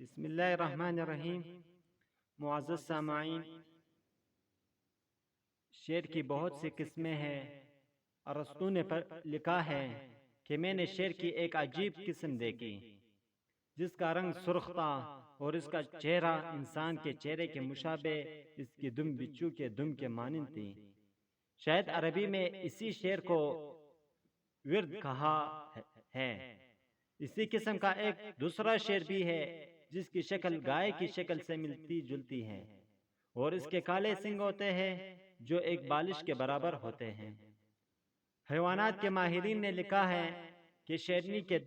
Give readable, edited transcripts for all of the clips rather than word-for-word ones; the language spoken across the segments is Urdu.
بسم اللہ الرحمن الرحیم۔ معزز سامعین، شعر کی بہت سی قسمیں ہیں۔ ارسطو نے لکھا ہے کہ میں نے شعر کی ایک عجیب قسم دیکھی جس کا رنگ سرخ تھا اور اس کا چہرہ انسان کے چہرے کے مشابہ، اس کی دم بچھو کے دم کے مانند تھی۔ شاید عربی میں اسی شعر کو ورد کہا ہے۔ اسی قسم کا ایک دوسرا شعر بھی ہے جس کی شکل گائے کی شکل سے ملتی جلتی ہے اور اس کے کالے سنگ ہوتے ہیں جو ایک بالش کے برابر ہوتے ہیں۔ حیوانات کے ماہرین نے لکھا ہے کہ شیرنی کے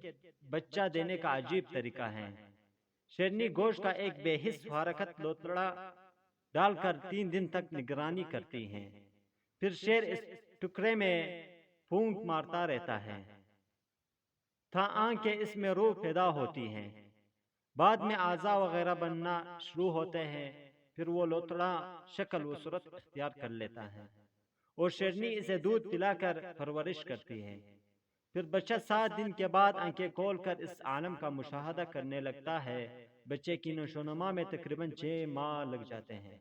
بچہ دینے کا عجیب طریقہ ہے۔ شیرنی گوشت کا ایک بے حس حرکت لوتڑا ڈال کر 3 دن تک نگرانی کرتی ہیں، پھر شیر اس ٹکڑے میں پھونک مارتا رہتا ہے تھا آنکھیں اس میں روح پیدا ہوتی ہیں۔ بعد میں اعضاء وغیرہ بننا شروع ہوتے ہیں، پھر وہ لوتڑا شکل و صورت اختیار کر لیتا ہے اور شیرنی اسے دودھ پلا کر پرورش کرتی ہے۔ پھر بچہ 7 دن کے بعد آنکھیں کھول کر اس عالم کا مشاہدہ کرنے لگتا ہے۔ بچے کی نشو و نما میں تقریباً 6 ماہ لگ جاتے ہیں۔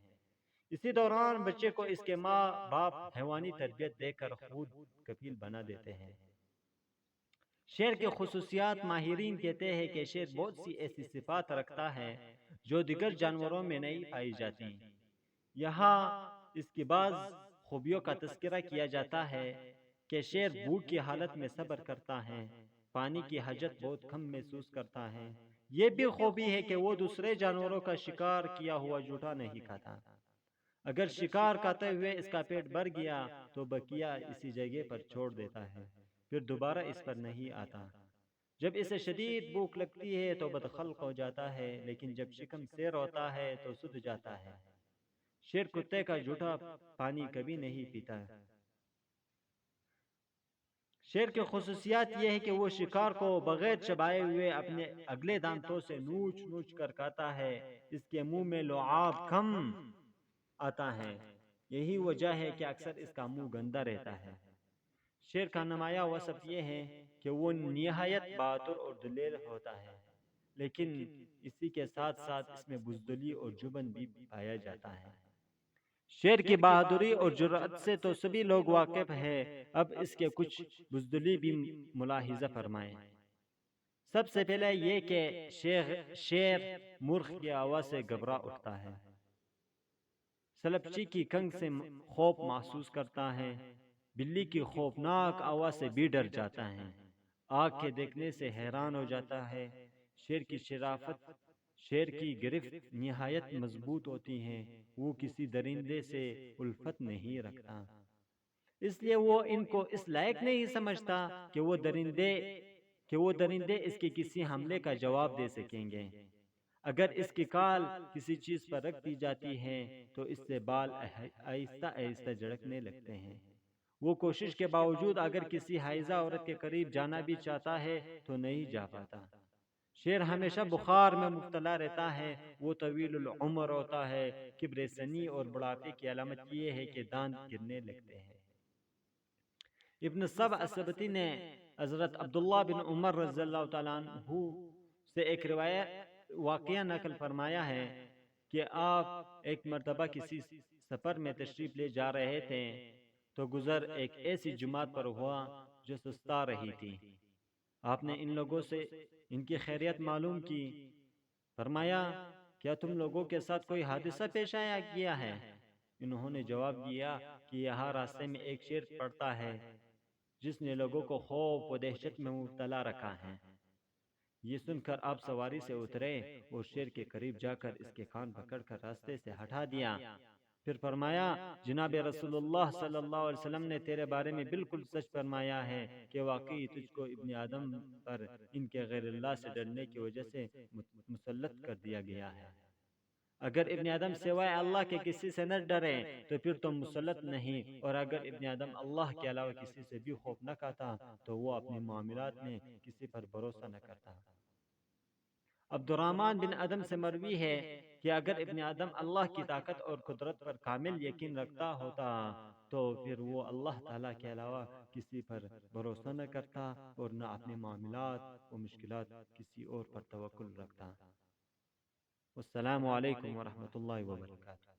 اسی دوران بچے کو اس کے ماں باپ حیوانی تربیت دے کر خود کفیل بنا دیتے ہیں۔ شعر کی خصوصیات: ماہرین کہتے ہیں کہ شعر بہت سی ایسی صفات رکھتا ہے جو دیگر جانوروں میں نہیں پائی جاتی۔ یہاں اس کی بعض خوبیوں کا تذکرہ کیا جاتا ہے کہ شعر بھوک کی حالت میں صبر کرتا ہے، پانی کی حاجت بہت کم محسوس کرتا ہے۔ یہ بھی خوبی ہے کہ وہ دوسرے جانوروں کا شکار کیا ہوا جھوٹا نہیں کھاتا۔ اگر شکار کرتے ہوئے اس کا پیٹ بھر گیا تو بقیہ اسی جگہ پر چھوڑ دیتا ہے، پھر دوبارہ اس پر نہیں آتا۔ جب اسے شدید بھوک لگتی ہے تو بدخلق ہو جاتا ہے، لیکن جب شکم سیر ہوتا ہے تو سدھ جاتا ہے۔ شیر کتے کا جھوٹا پانی کبھی نہیں پیتا۔ شیر کی خصوصیات یہ ہے کہ وہ شکار کو بغیر چبائے ہوئے اپنے اگلے دانتوں سے نوچ نوچ کر کھاتا ہے۔ اس کے منہ میں لعاب کم آتا ہے، یہی وجہ ہے کہ اکثر اس کا منہ گندا رہتا ہے۔ شیر کا نمایاں وصف یہ ہے کہ وہ نہایت بہادر اور دلیر ہوتا ہے، لیکن اسی کے ساتھ ساتھ اس میں بزدلی اور جبن بھی پایا جاتا ہے۔ شیر کی بہادری اور جرأت سے تو سبھی لوگ واقف ہیں، اب اس کے کچھ بزدلی بھی ملاحظہ فرمائیں۔ سب سے پہلے یہ کہ شیر مرغ کی آواز سے گھبرا اٹھتا ہے، سلپچی کی کنگ سے خوف محسوس کرتا ہے، بلی کی خوفناک آواز سے بھی ڈر جاتا ہے، آگ کے دیکھنے سے حیران ہو جاتا ہے۔ شیر کی شرافت، شیر کی گرفت نہایت مضبوط ہوتی ہے، وہ کسی درندے سے الفت نہیں رکھتا، اس لیے وہ ان کو اس لائق نہیں سمجھتا کہ وہ درندے اس کے کسی حملے کا جواب دے سکیں گے۔ اگر اس کی کال کسی چیز پر رکھ دی جاتی ہے تو اس سے بال آہستہ آہستہ جھڑکنے لگتے ہیں۔ وہ کوشش کے باوجود اگر کسی حائضہ عورت کے قریب جانا بھی چاہتا ہے تو نہیں جا پاتا۔ شیر ہمیشہ بخار میں مبتلا رہتا ہے، وہ طویل العمر ہوتا ہے۔ کبر سنی اور بڑھاپے کی علامت یہ ہے کہ دانت گرنے لگتے ہیں۔ ابن سبع السبتی نے حضرت عبداللہ بن عمر رضی اللہ تعالیٰ عنہ سے ایک واقعہ نقل فرمایا ہے کہ آپ ایک مرتبہ کسی سفر میں تشریف لے جا رہے تھے تو گزر ایک ایسی جماعت پر ہوا جو سستا رہی تھی۔ آپ نے ان لوگوں سے ان کی خیریت معلوم کی، فرمایا کیا تم لوگوں کے ساتھ کوئی حادثہ پیش آیا کیا ہے؟ انہوں نے جواب دیا کہ یہاں راستے میں ایک شیر پڑتا ہے جس نے لوگوں کو خوف و دہشت میں مبتلا رکھا ہے۔ یہ سن کر آپ سواری سے اترے اور شیر کے قریب جا کر اس کے کان پکڑ کر راستے سے ہٹا دیا، پھر فرمایا جناب رسول اللہ صلی اللہ علیہ وسلم نے تیرے بارے میں بالکل سچ فرمایا ہے کہ واقعی تجھ کو ابن آدم پر ان کے غیر اللہ سے ڈرنے کی وجہ سے مسلط کر دیا گیا ہے۔ اگر ابن آدم سوائے اللہ کے کسی سے نہ ڈرے تو پھر تم مسلط نہیں، اور اگر ابن آدم اللہ کے علاوہ کسی سے بھی خوف نہ کھاتا تو وہ اپنے معاملات میں کسی پر بھروسہ نہ کرتا۔ عبد الرحمن بن ادم سے مروی ہے کہ اگر ابن آدم اللہ کی طاقت اور قدرت پر کامل یقین رکھتا ہوتا تو پھر وہ اللہ تعالیٰ کے علاوہ کسی پر بھروسہ نہ کرتا اور نہ اپنے معاملات و مشکلات کسی اور پر توکل رکھتا۔ السلام علیکم ورحمۃ اللہ وبرکاتہ۔